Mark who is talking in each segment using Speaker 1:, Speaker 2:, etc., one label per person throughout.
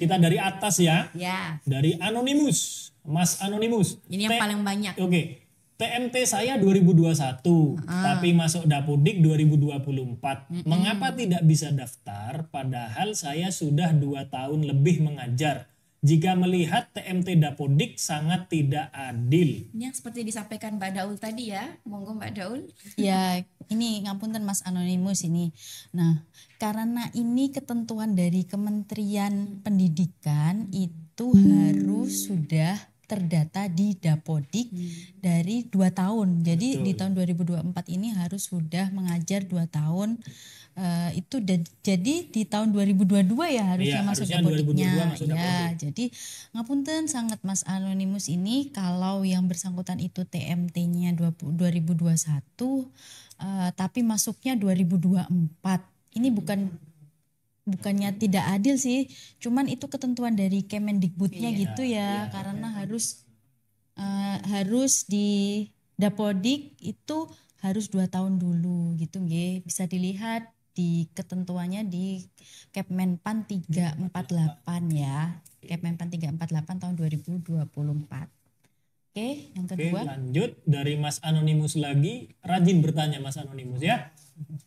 Speaker 1: Kita dari atas ya.
Speaker 2: Ya.
Speaker 1: Dari Anonymous. Mas Anonymous.
Speaker 2: Ini yang paling banyak.
Speaker 1: Oke. TMT saya 2021, tapi masuk Dapodik 2024. Mengapa tidak bisa daftar padahal saya sudah 2 tahun lebih mengajar? Jika melihat TMT Dapodik sangat tidak adil.
Speaker 2: Ini yang seperti disampaikan Mbak Daul tadi ya. Monggo Mbak Daul.
Speaker 3: Ya, ini ngapunten Mas Anonymous ini. Nah, karena ini ketentuan dari Kementerian Pendidikan itu harus sudah terdata di Dapodik dari 2 tahun. Jadi di tahun 2024 ini harus sudah mengajar 2 tahun. Jadi di tahun 2022 ya harusnya masuk Dapodiknya. Ya, jadi ngapunten sangat Mas Anonymous ini kalau yang bersangkutan itu TMT-nya 2021 tapi masuknya 2024. Ini bukannya tidak adil sih, cuman itu ketentuan dari Kemendikbudnya gitu ya, karena harus di Dapodik itu harus 2 tahun dulu gitu nggih. Bisa dilihat di ketentuannya di Kepmenpan 348 ya. Kepmenpan 348 tahun 2024. Oke, yang kedua.
Speaker 1: Oke, lanjut dari Mas Anonymous lagi. Rajin bertanya Mas Anonymous ya.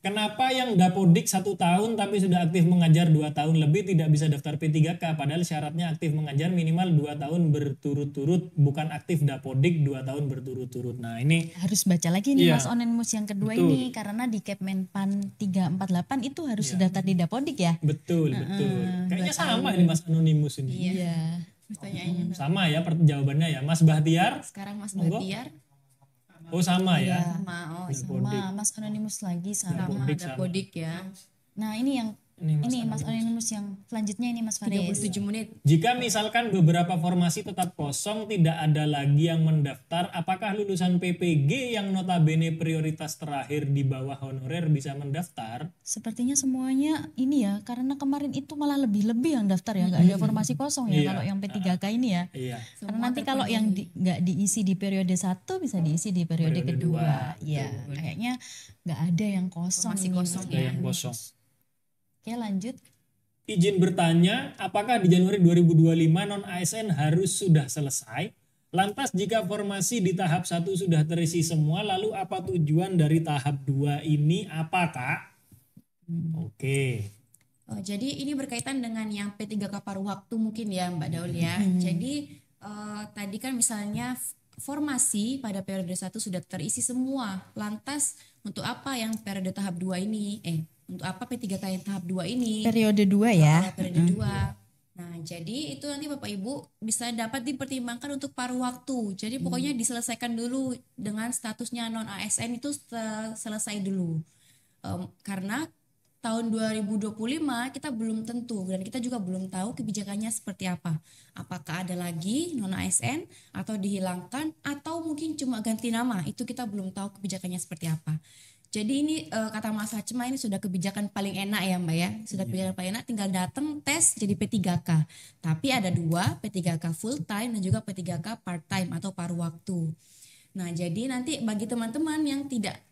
Speaker 1: Kenapa yang Dapodik 1 tahun tapi sudah aktif mengajar 2 tahun lebih tidak bisa daftar P3K padahal syaratnya aktif mengajar minimal 2 tahun berturut-turut, bukan aktif Dapodik 2 tahun berturut-turut. Nah, ini
Speaker 3: harus baca lagi nih Mas Anonymous yang kedua ini karena di Kepmenpan 348 itu harus daftar di Dapodik ya.
Speaker 1: Betul. Kayaknya sama ini Mas Anonymous ini.
Speaker 3: Iya.
Speaker 2: Pertanyaannya
Speaker 1: sama ya jawabannya ya. Mas Bahtiar.
Speaker 2: Sekarang Mas Bahtiar.
Speaker 1: Oh sama ya.
Speaker 3: Sama Mas Anonymous lagi sama
Speaker 2: Dapodik ya.
Speaker 3: Nah, ini Mas Anonymous yang selanjutnya ini Mas Faris.
Speaker 2: 37 menit.
Speaker 1: Jika misalkan beberapa formasi tetap kosong, tidak ada lagi yang mendaftar, apakah lulusan PPG yang notabene prioritas terakhir di bawah honorer bisa mendaftar?
Speaker 3: Sepertinya semuanya ini ya, karena kemarin itu malah lebih-lebih yang daftar ya, nggak ada formasi kosong ya kalau yang P3K ini ya.
Speaker 1: Iya.
Speaker 3: Karena nanti kalau yang nggak diisi di periode 1 bisa diisi di periode kedua. Iya, kayaknya nggak ada yang kosong.
Speaker 2: Masih kosong ya.
Speaker 1: Yang kosong.
Speaker 3: Oke, lanjut.
Speaker 1: Izin bertanya, apakah di Januari 2025 non-ASN harus sudah selesai? Lantas jika formasi di tahap 1 sudah terisi semua, lalu apa tujuan dari tahap 2 ini? Apa, Kak? Oke.
Speaker 2: Jadi ini berkaitan dengan yang P3K paruh waktu mungkin ya Mbak Daul ya. Jadi tadi kan misalnya formasi pada periode 1 sudah terisi semua. Lantas untuk apa yang periode tahap 2 ini? Untuk apa P3K yang tahap 2 ini?
Speaker 3: Periode 2 ya.
Speaker 2: Periode 2. Nah, jadi itu nanti Bapak Ibu bisa dapat dipertimbangkan untuk paruh waktu. Jadi pokoknya diselesaikan dulu dengan statusnya non ASN itu selesai dulu. Karena tahun 2025 kita belum tentu dan kita juga belum tahu kebijakannya seperti apa. Apakah ada lagi non ASN atau dihilangkan atau mungkin cuma ganti nama. Itu kita belum tahu kebijakannya seperti apa. Jadi ini kata Mas Hacma ini sudah kebijakan paling enak ya Mbak ya. Sudah kebijakan paling enak, tinggal datang tes jadi P3K. Tapi ada 2, P3K full time dan juga P3K part time atau paruh waktu. Nah, jadi nanti bagi teman-teman yang tidak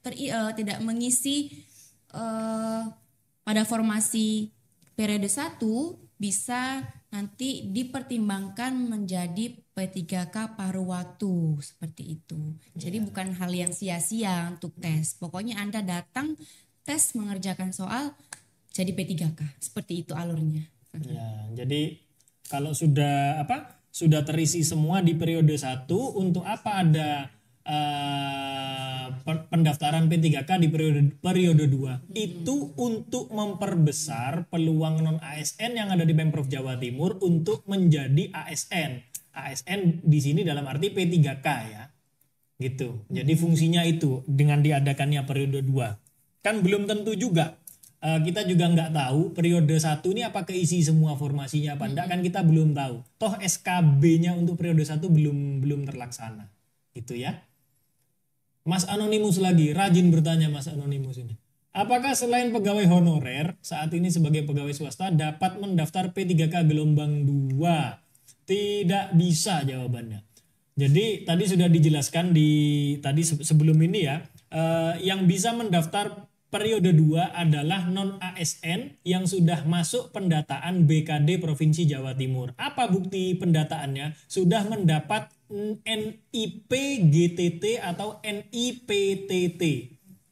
Speaker 2: mengisi pada formasi periode 1 bisa nanti dipertimbangkan menjadi P3K paruh waktu seperti itu. Jadi bukan hal yang sia-sia untuk tes. Pokoknya Anda datang tes mengerjakan soal jadi P3K. Seperti itu alurnya.
Speaker 1: Ya, jadi kalau sudah terisi semua di periode 1, untuk apa ada pendaftaran P3K di periode 2? Itu untuk memperbesar peluang non ASN yang ada di Pemprov Jawa Timur untuk menjadi ASN. ASN di sini dalam arti P3K ya. Gitu. Jadi fungsinya itu dengan diadakannya periode 2. Kan belum tentu juga. Kita juga nggak tahu periode 1 ini apa keisi semua formasinya apa enggak, kan kita belum tahu. Toh SKB-nya untuk periode 1 belum terlaksana. Gitu ya. Mas Anonymous lagi, rajin bertanya Mas Anonymous ini. Apakah selain pegawai honorer saat ini sebagai pegawai swasta dapat mendaftar P3K gelombang 2? Tidak bisa jawabannya. Jadi tadi sudah dijelaskan tadi sebelum ini ya, yang bisa mendaftar periode 2 adalah non-ASN yang sudah masuk pendataan BKD Provinsi Jawa Timur. Apa bukti pendataannya? Sudah mendapat NIP GTT atau NIPTT.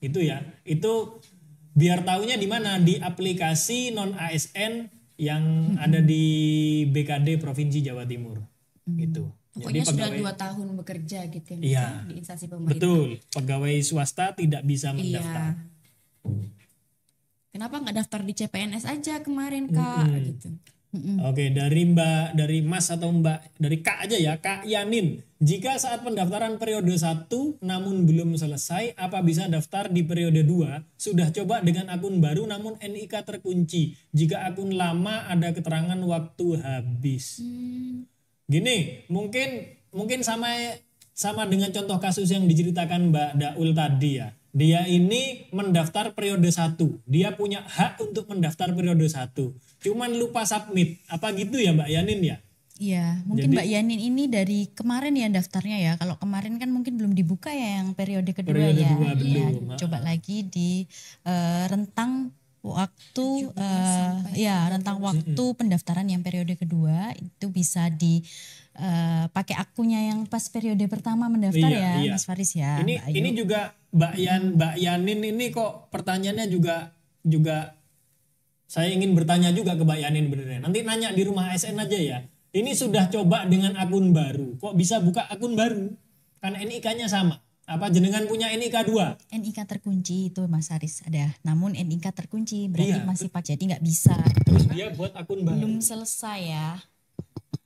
Speaker 1: Itu ya. Itu biar tahunya di mana? Di aplikasi non-ASN yang ada di BKD Provinsi Jawa Timur. Gitu.
Speaker 2: Pokoknya
Speaker 1: Jadi
Speaker 2: sudah
Speaker 1: pegawai,
Speaker 2: 2 tahun bekerja gitu ya, Mas,
Speaker 1: Iya.
Speaker 2: di instansi pemerintah.
Speaker 1: betul, pegawai swasta tidak bisa mendaftar.
Speaker 2: Iya. Kenapa nggak daftar di CPNS aja kemarin, Kak? Gitu.
Speaker 1: Oke, dari Mas atau Mbak, dari Kak aja ya, Kak Yanin. Jika saat pendaftaran periode 1 namun belum selesai, apa bisa daftar di periode 2? Sudah coba dengan akun baru namun NIK terkunci. Jika akun lama ada keterangan waktu habis. Gini, mungkin sama dengan contoh kasus yang diceritakan Mbak Daul tadi ya. Dia ini mendaftar periode 1. Dia punya hak untuk mendaftar periode 1. Cuman lupa submit. Apa gitu ya Mbak Yanin ya?
Speaker 3: Iya, mungkin Mbak Yanin ini dari kemarin ya daftarnya ya. Kalau kemarin kan mungkin belum dibuka ya yang periode kedua
Speaker 1: Periode
Speaker 3: ya.
Speaker 1: 2 belum.
Speaker 3: Iya, coba lagi di rentang waktu rentang waktu pendaftaran yang periode kedua itu bisa di pakai akunnya yang pas periode pertama mendaftar
Speaker 1: Iya, iya.
Speaker 3: Mas Faris ya. Mbak Ayu.
Speaker 1: Ini juga Mbak Yanin ini kok pertanyaannya juga saya ingin bertanya juga ke Mbak Yanin benernya. Nanti nanya di rumah ASN aja ya. Ini sudah coba dengan akun baru. Kok bisa buka akun baru? Kan NIK-nya sama. Apa jenengan punya NIK 2?
Speaker 3: NIK terkunci itu Mas Haris ada. Namun NIK terkunci berarti
Speaker 1: Iya.
Speaker 3: masih Pak, jadi nggak bisa.
Speaker 1: Terus dia buat akun baru.
Speaker 3: Belum selesai ya.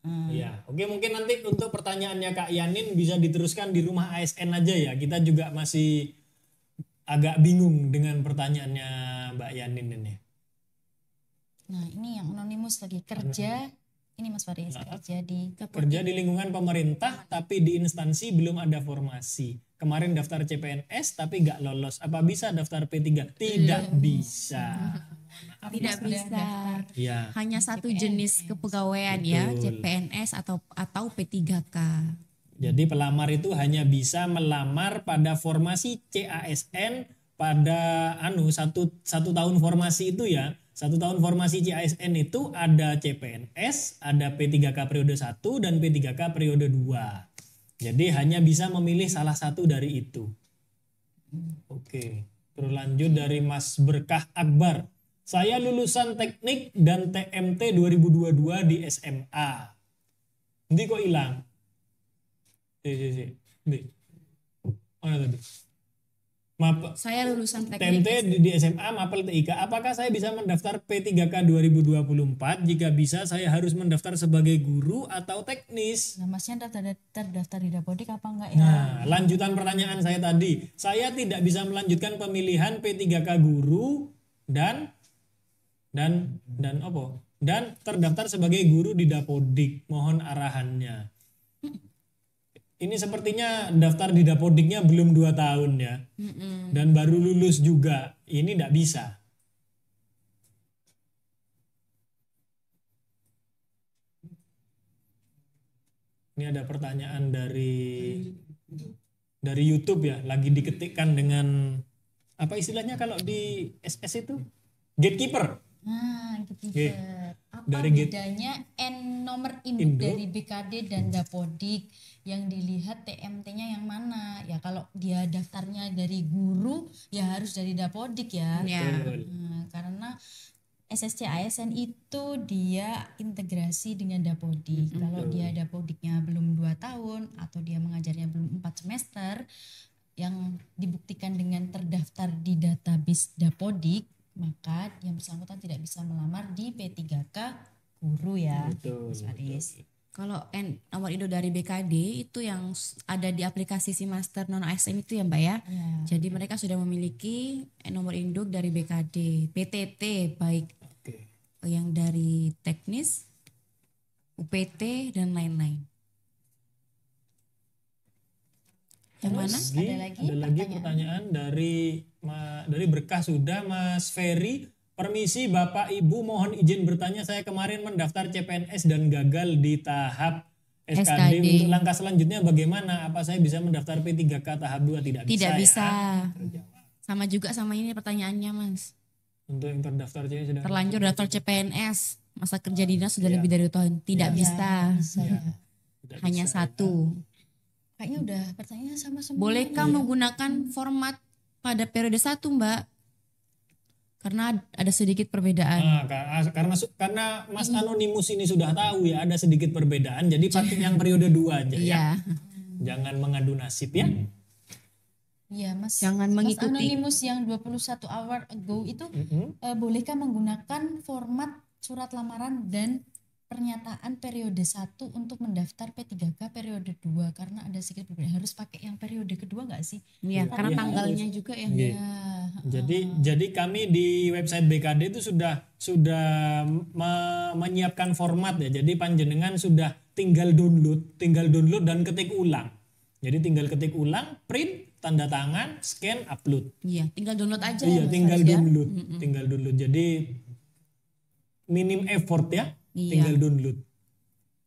Speaker 1: Iya, oke, mungkin nanti untuk pertanyaannya Kak Yanin bisa diteruskan di rumah ASN aja ya. Kita juga masih agak bingung dengan pertanyaannya Mbak Yanin ini.
Speaker 3: Nah ini yang anonimus lagi kerja. Ini Mas Faris
Speaker 1: Kerja di lingkungan pemerintah tapi di instansi belum ada formasi. Kemarin daftar CPNS tapi nggak lolos. Apa bisa daftar P3? Tidak bisa.
Speaker 2: Tidak bisa.
Speaker 1: Ya.
Speaker 2: Hanya satu jenis kepegawaian ya, CPNS atau P3K.
Speaker 1: Jadi pelamar itu hanya bisa melamar pada formasi CASN pada satu tahun formasi itu ya. 1 tahun formasi CASN itu ada CPNS, ada P3K periode 1 dan P3K periode 2. Jadi hanya bisa memilih salah satu dari itu. Oke, terus lanjut dari Mas Berkah Akbar. Saya lulusan teknik dan TMT 2022 di SMA. Nanti kok hilang? Mana tadi?
Speaker 2: Saya lulusan
Speaker 1: TMT
Speaker 2: teknik.
Speaker 1: di SMA Mapel TIK. Apakah saya bisa mendaftar P3K 2024? Jika bisa, saya harus mendaftar sebagai guru atau teknis.
Speaker 3: Nah Masnya terdaftar di Dapodik apa enggak ya?
Speaker 1: Nah, lanjutan pertanyaan saya tadi. Saya tidak bisa melanjutkan pemilihan P3K guru dan apa? Dan terdaftar sebagai guru di Dapodik. Mohon arahannya. Ini sepertinya daftar di Dapodiknya belum 2 tahun ya. Dan baru lulus juga. Ini tidak bisa. Ini ada pertanyaan dari YouTube ya. Lagi diketikkan dengan apa istilahnya kalau di SS itu? Gatekeeper.
Speaker 3: Nah, gitu.
Speaker 1: Oke.
Speaker 3: Apa
Speaker 1: Dari
Speaker 3: bedanya nomor induk dari BKD dan Dapodik? Yang dilihat TMT-nya yang mana? Ya kalau dia daftarnya dari guru, ya harus dari Dapodik ya.
Speaker 2: Ya.
Speaker 3: Nah, karena SSC ASN itu dia integrasi dengan Dapodik. Kalau dia Dapodiknya belum 2 tahun atau dia mengajarnya belum 4 semester, yang dibuktikan dengan terdaftar di database Dapodik, maka yang bersangkutan tidak bisa melamar di P3K guru ya. Mas Faris.
Speaker 2: Kalau nomor induk dari BKD itu yang ada di aplikasi si Master non ASN itu ya Mbak ya. Jadi mereka sudah memiliki nomor induk dari BKD, PTT baik yang dari teknis, UPT dan lain-lain. Yang mana?
Speaker 1: Ada lagi pertanyaan dari Berkah sudah Mas Ferry. Permisi Bapak Ibu, mohon izin bertanya, saya kemarin mendaftar CPNS dan gagal di tahap SKD. Untuk langkah selanjutnya bagaimana? Apa saya bisa mendaftar P3K tahap 2? Tidak bisa.
Speaker 2: Tidak bisa.
Speaker 1: Terjawab.
Speaker 2: Sama juga sama ini pertanyaannya Mas.
Speaker 1: Untuk yang terdaftar jadi sudah
Speaker 2: Terlanjur daftar CPNS, masa kerja dinas sudah
Speaker 1: Iya.
Speaker 2: lebih dari 2 tahun. Tidak
Speaker 3: Ya,
Speaker 2: bisa.
Speaker 3: bisa.
Speaker 1: Iya. Tidak
Speaker 2: Hanya
Speaker 1: bisa, ya.
Speaker 2: satu.
Speaker 3: Kayaknya udah pertanyaannya sama semua.
Speaker 2: Bolehkah menggunakan format pada periode 1 Mbak? Karena ada sedikit perbedaan.
Speaker 1: Nah, karena Mas Anonimus ini sudah tahu ya ada sedikit perbedaan, jadi pakai yang periode 2 aja ya.
Speaker 2: Iya.
Speaker 1: Jangan mengadu nasib ya.
Speaker 3: Iya, Mas.
Speaker 2: Jangan
Speaker 3: Mas
Speaker 2: mengikuti.
Speaker 3: Anonymous yang 21 hour ago itu bolehkah menggunakan format surat lamaran dan pernyataan periode 1 untuk mendaftar P3K periode 2 karena ada sedikit berbeda. Harus pakai yang periode kedua nggak sih?
Speaker 2: Iya, karena
Speaker 1: Iya,
Speaker 2: tanggalnya juga ya.
Speaker 1: Iya.
Speaker 3: Ya,
Speaker 1: Jadi kami di website BKD itu sudah menyiapkan format ya. Jadi panjenengan sudah tinggal download dan ketik ulang. Jadi tinggal ketik ulang, print, tanda tangan, scan, upload.
Speaker 2: Iya, tinggal download aja.
Speaker 1: Iya,
Speaker 2: ya, Mas
Speaker 1: tinggal
Speaker 2: Faris, ya.
Speaker 1: download, tinggal download. Jadi minim effort ya,
Speaker 2: Iya.
Speaker 1: tinggal download.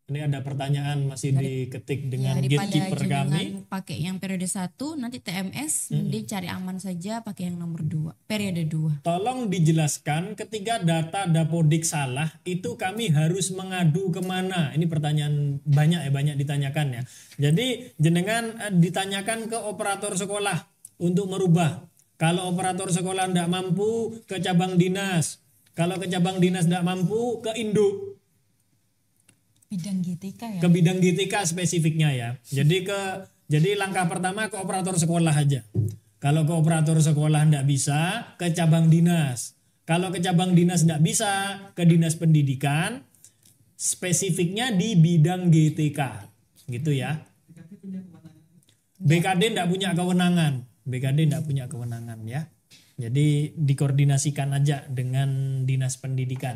Speaker 1: Ini ada pertanyaan masih diketik dengan
Speaker 2: Daripada
Speaker 1: gatekeeper kami.
Speaker 2: jenengan pakai yang periode 1, nanti TMS mending cari aman saja pakai yang nomor 2, periode 2.
Speaker 1: Tolong dijelaskan ketika data Dapodik salah itu kami harus mengadu kemana? Ini pertanyaan banyak ditanyakan ya. Jadi jenengan ditanyakan ke operator sekolah untuk merubah. Kalau operator sekolah tidak mampu ke cabang dinas. Kalau ke cabang dinas tidak mampu ke induk.
Speaker 3: bidang GTK ya.
Speaker 1: Ke bidang GTK spesifiknya ya. Jadi langkah pertama ke operator sekolah aja. Kalau ke operator sekolah tidak bisa, ke cabang dinas. Kalau ke cabang dinas tidak bisa, ke dinas pendidikan, spesifiknya di bidang GTK. Gitu ya. BKD tidak punya kewenangan. BKD tidak punya kewenangan ya. Jadi dikoordinasikan aja dengan dinas pendidikan.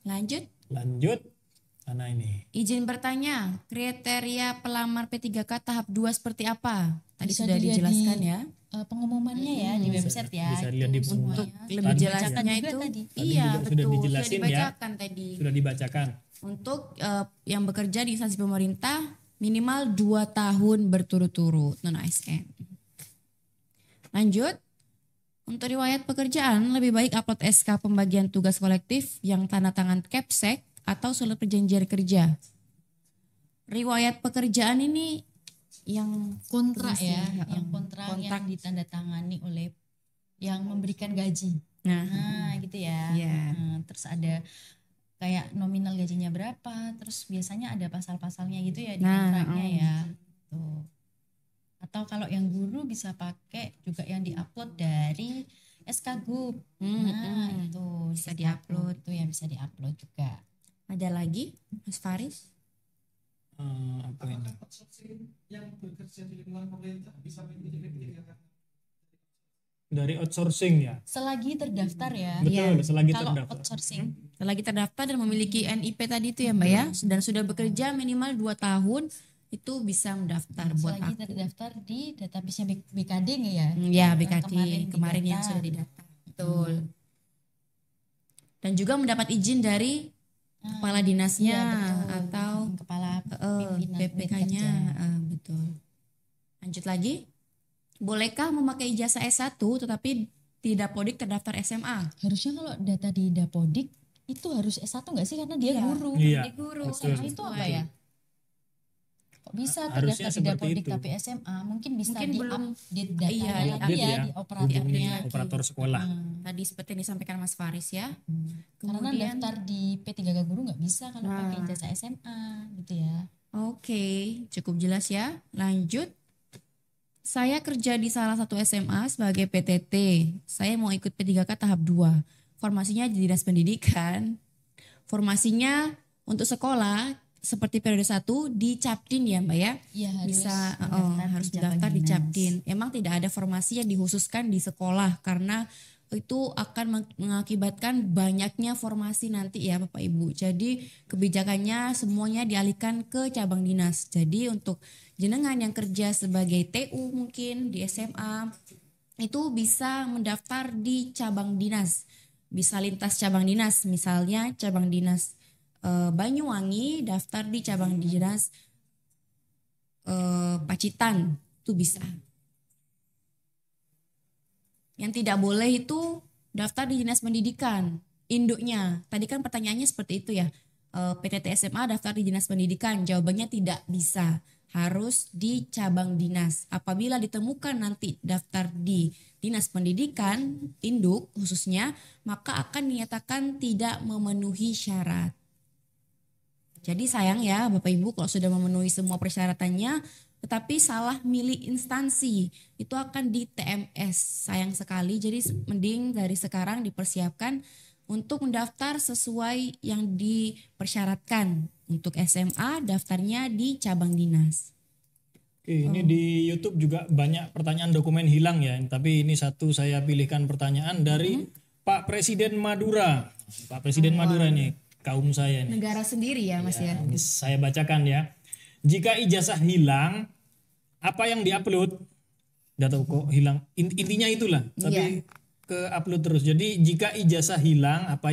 Speaker 2: Lanjut.
Speaker 1: Mana ini?
Speaker 2: Izin bertanya, kriteria pelamar P3K tahap 2 seperti apa? Tadi
Speaker 3: Bisa
Speaker 2: sudah
Speaker 3: dilihat
Speaker 2: dijelaskan
Speaker 3: di,
Speaker 2: ya.
Speaker 3: Pengumumannya ya di website ya.
Speaker 1: Bisa lihat di
Speaker 2: Untuk
Speaker 1: pengumuman.
Speaker 2: lebih
Speaker 1: Tadi
Speaker 2: jelasnya
Speaker 3: juga
Speaker 2: itu.
Speaker 3: tadi.
Speaker 2: Iya,
Speaker 1: juga sudah
Speaker 2: betul. Sudah
Speaker 1: dijelasin ya.
Speaker 2: dibacakan tadi.
Speaker 1: Sudah dibacakan.
Speaker 2: Untuk yang bekerja di instansi pemerintah minimal 2 tahun berturut-turut non ASN. Lanjut. Untuk riwayat pekerjaan lebih baik upload SK pembagian tugas kolektif yang tanda tangan Kepsek atau surat perjanjian kerja. Riwayat pekerjaan ini yang
Speaker 3: Kontrak ya,
Speaker 2: tulisnya,
Speaker 3: yang kontrak yang ditandatangani oleh yang memberikan gaji.
Speaker 2: Nah,
Speaker 3: Nah, gitu ya.
Speaker 2: Iya.
Speaker 3: Nah, terus ada kayak nominal gajinya berapa, terus biasanya ada pasal-pasalnya gitu ya di
Speaker 2: Nah,
Speaker 3: kontraknya ya. Tuh. Atau kalau yang guru bisa pakai juga yang diupload dari SK Group. Nah, itu
Speaker 2: bisa diupload.
Speaker 3: Itu yang bisa diupload juga.
Speaker 2: Ada lagi, Mas Faris?
Speaker 1: Apa ini?
Speaker 4: Yang bekerja di lingkungan pemerintah bisa mengikuti P3K.
Speaker 1: Dari outsourcing ya.
Speaker 3: Selagi terdaftar ya.
Speaker 1: Betul, selagi
Speaker 3: Kalau
Speaker 1: terdaftar.
Speaker 3: outsourcing
Speaker 2: Lagi terdaftar dan memiliki NIP tadi itu ya Mbak ya, dan sudah bekerja minimal 2 tahun itu bisa mendaftar buat
Speaker 3: selagi
Speaker 2: aku.
Speaker 3: terdaftar di database BKD nggak ya?
Speaker 2: Ya BKD
Speaker 3: Yang
Speaker 2: kemarin yang
Speaker 3: didata.
Speaker 2: sudah didata. Betul. Dan juga mendapat izin dari kepala dinasnya
Speaker 3: Iya, betul.
Speaker 2: atau
Speaker 3: Kepala pimpinan
Speaker 2: PPK-nya.
Speaker 3: bekerja.
Speaker 2: Betul. Lanjut lagi. Bolehkah memakai ijazah S1 tetapi tidak Dapodik terdaftar SMA?
Speaker 3: Harusnya kalau data di Dapodik itu harus S1 nggak sih karena dia guru.
Speaker 1: Iya,
Speaker 2: Di guru.
Speaker 1: betul.
Speaker 3: SMA itu apa ya? Kok bisa
Speaker 1: Harusnya
Speaker 3: terdaftar di
Speaker 1: seperti
Speaker 3: Dapodik
Speaker 1: itu.
Speaker 3: tapi SMA mungkin bisa
Speaker 2: Mungkin belum
Speaker 3: di-update datanya
Speaker 2: iya,
Speaker 3: lagi
Speaker 1: Update
Speaker 3: ya
Speaker 1: ya,
Speaker 3: di operatornya.
Speaker 1: hubungi
Speaker 2: lagi.
Speaker 1: operator sekolah.
Speaker 2: Tadi seperti yang disampaikan Mas Faris ya.
Speaker 3: Karena
Speaker 2: Kemudian
Speaker 3: daftar di P3K guru nggak bisa kalau pakai ijazah SMA gitu ya.
Speaker 2: oke, cukup jelas ya. Lanjut. Saya kerja di salah satu SMA sebagai PTT. Saya mau ikut P3K tahap 2. Formasinya di Dinas Pendidikan. Formasinya untuk sekolah seperti periode 1 di Capdin ya Mbak ya.
Speaker 3: Iya harus
Speaker 2: Bisa harus
Speaker 3: cabang
Speaker 2: mendaftar di
Speaker 3: dinas.
Speaker 2: Capdin. Emang tidak ada formasi yang dikhususkan di sekolah karena itu akan mengakibatkan banyaknya formasi nanti ya Bapak Ibu. Jadi kebijakannya semuanya dialihkan ke cabang dinas. Jadi untuk jenengan yang kerja sebagai TU mungkin di SMA itu bisa mendaftar di cabang dinas. Bisa lintas cabang dinas, misalnya cabang dinas Banyuwangi daftar di cabang dinas Pacitan itu bisa. Yang tidak boleh itu daftar di Dinas Pendidikan, induknya. Tadi kan pertanyaannya seperti itu ya. PTT SMA daftar di Dinas Pendidikan, jawabannya tidak bisa. Harus di cabang dinas. Apabila ditemukan nanti daftar di Dinas Pendidikan, induk khususnya, maka akan dinyatakan tidak memenuhi syarat. Jadi sayang ya Bapak Ibu kalau sudah memenuhi semua persyaratannya, tetapi salah milih instansi, itu akan di TMS. Sayang sekali, jadi mending dari sekarang dipersiapkan untuk mendaftar sesuai yang dipersyaratkan. Untuk SMA daftarnya di cabang dinas.
Speaker 1: Oke, ini di YouTube juga banyak pertanyaan dokumen hilang ya. Tapi ini satu saya pilihkan pertanyaan dari Pak Presiden Madura. Pak Presiden Madura nih, kaum saya nih.
Speaker 2: Negara sendiri ya Mas ya.
Speaker 1: Ini saya bacakan ya. Jika ijazah hilang, apa yang diupload? Udah tahu kok hilang. Intinya itulah. Tapi ke upload terus. Jadi jika ijazah hilang, apa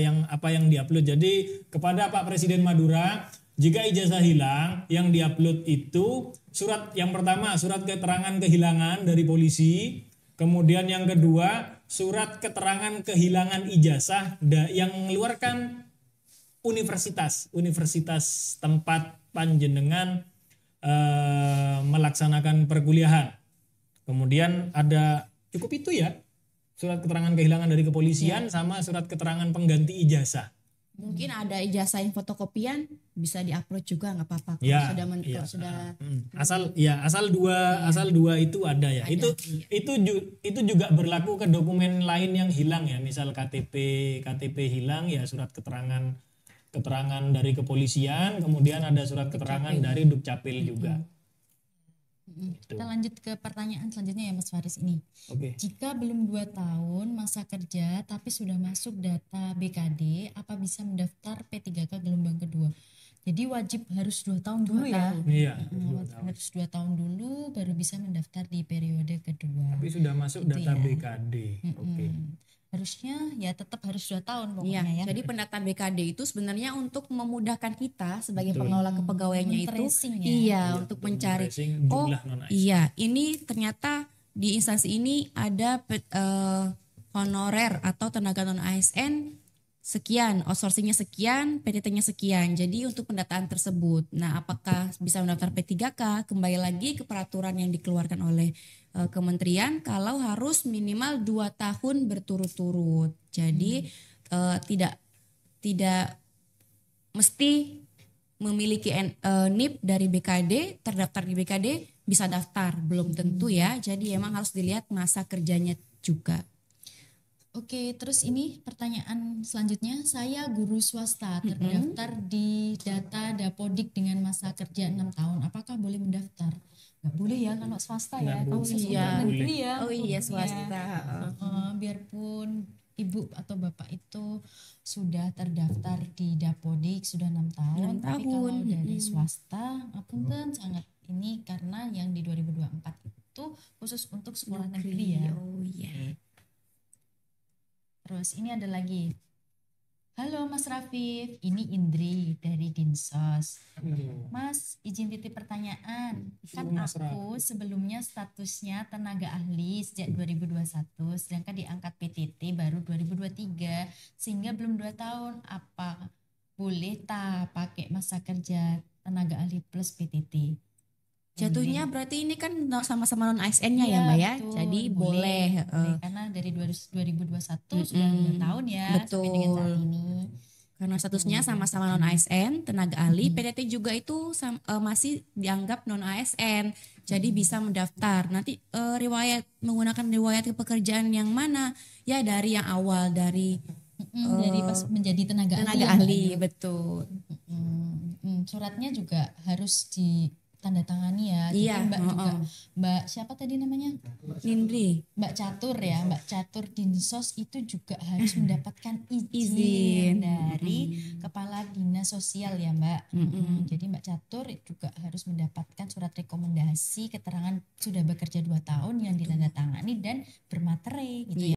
Speaker 1: yang diupload? Jadi kepada Pak Presiden Madura, jika ijazah hilang, yang diupload itu surat yang pertama, surat keterangan kehilangan dari polisi. Kemudian yang kedua, surat keterangan kehilangan ijazah yang mengeluarkan universitas tempat panjenengan melaksanakan perkuliahan. Kemudian ada cukup itu ya, surat keterangan kehilangan dari kepolisian sama surat keterangan pengganti ijazah.
Speaker 2: Mungkin ada ijazah yang fotokopian bisa diupload juga nggak apa-apa.
Speaker 1: Ya,
Speaker 2: Kalau sudah
Speaker 1: asal dua itu ada ya. Itu juga berlaku ke dokumen lain yang hilang ya. Misal KTP hilang ya, surat keterangan dari kepolisian, kemudian ada surat keterangan dari Dukcapil juga.
Speaker 3: Kita lanjut ke pertanyaan selanjutnya ya Mas Faris ini.
Speaker 1: Oke.
Speaker 3: Jika belum 2 tahun masa kerja tapi sudah masuk data BKD, apa bisa mendaftar P3K gelombang kedua? Jadi wajib harus 2 tahun dulu ya.
Speaker 1: Iya.
Speaker 3: Harus 2 tahun dulu baru bisa mendaftar di periode kedua.
Speaker 1: Tapi sudah masuk data BKD. Oke.
Speaker 3: Harusnya ya tetap harus 2 tahun
Speaker 2: Iya,
Speaker 3: pokoknya ya.
Speaker 2: jadi pendataan BKD itu sebenarnya untuk memudahkan kita sebagai pengelola kepegawaiannya itu,
Speaker 3: Men-tracing ya.
Speaker 2: untuk mencari.
Speaker 1: Men-tracing jumlah non-ASN.
Speaker 2: Iya, ini ternyata di instansi ini ada honorer atau tenaga non ASN sekian, outsourcingnya sekian, PTT-nya sekian. Jadi untuk pendataan tersebut, nah apakah bisa mendaftar P3K? Kembali lagi ke peraturan yang dikeluarkan oleh kementerian, kalau harus minimal 2 tahun berturut-turut. Jadi tidak mesti memiliki NIP dari BKD, terdaftar di BKD bisa daftar, belum tentu ya. Jadi emang harus dilihat masa kerjanya juga.
Speaker 3: Oke, terus ini pertanyaan selanjutnya, saya guru swasta terdaftar di data Dapodik dengan masa kerja 6 tahun, apakah boleh mendaftar? Nggak boleh ya kalau swasta ya,
Speaker 1: Nggak
Speaker 3: kalau
Speaker 1: boleh.
Speaker 3: sesuatu
Speaker 2: Iya.
Speaker 3: negeri ya.
Speaker 2: Oh iya,
Speaker 3: hukumnya.
Speaker 2: swasta.
Speaker 3: Biarpun ibu atau bapak itu sudah terdaftar di Dapodik sudah 6 tahun,
Speaker 2: 6
Speaker 3: tapi kalau
Speaker 2: tahun.
Speaker 3: dari swasta, apunten sangat ini karena yang di 2024 itu khusus untuk sekolah negeri ya.
Speaker 2: Oh iya.
Speaker 3: Terus ini ada lagi. Halo Mas Rafif, ini Indri dari Dinsos. Mas, izin titip pertanyaan. Kan
Speaker 1: Mas
Speaker 3: aku sebelumnya statusnya tenaga ahli sejak 2021, sedangkan diangkat PTT baru 2023, sehingga belum 2 tahun. Apa boleh tak pakai masa kerja tenaga ahli plus PTT?
Speaker 2: Jatuhnya berarti ini kan sama-sama non ASN-nya ya Mbak ya.
Speaker 3: betul.
Speaker 2: Jadi boleh.
Speaker 3: Karena dari 2021 sudah 2 tahun ya sampai dengan saat ini.
Speaker 2: Karena statusnya sama-sama non ASN, tenaga ahli, PTT juga itu masih dianggap non ASN. Jadi bisa mendaftar. Nanti menggunakan riwayat pekerjaan yang mana? Ya dari yang awal dari
Speaker 3: Dari pas menjadi tenaga
Speaker 2: ahli, betul.
Speaker 3: Suratnya juga harus ditandatangani ya. Jadi
Speaker 2: Iya,
Speaker 3: Mbak juga, Mbak siapa tadi namanya?
Speaker 2: Nindri.
Speaker 3: Mbak Catur ya, Mbak Catur Dinsos itu juga harus mendapatkan izin
Speaker 2: Izin.
Speaker 3: dari Kepala Dinas Sosial ya Mbak. Jadi Mbak Catur juga harus mendapatkan surat rekomendasi keterangan sudah bekerja 2 tahun yang ditandatangani dan bermaterai gitu ya.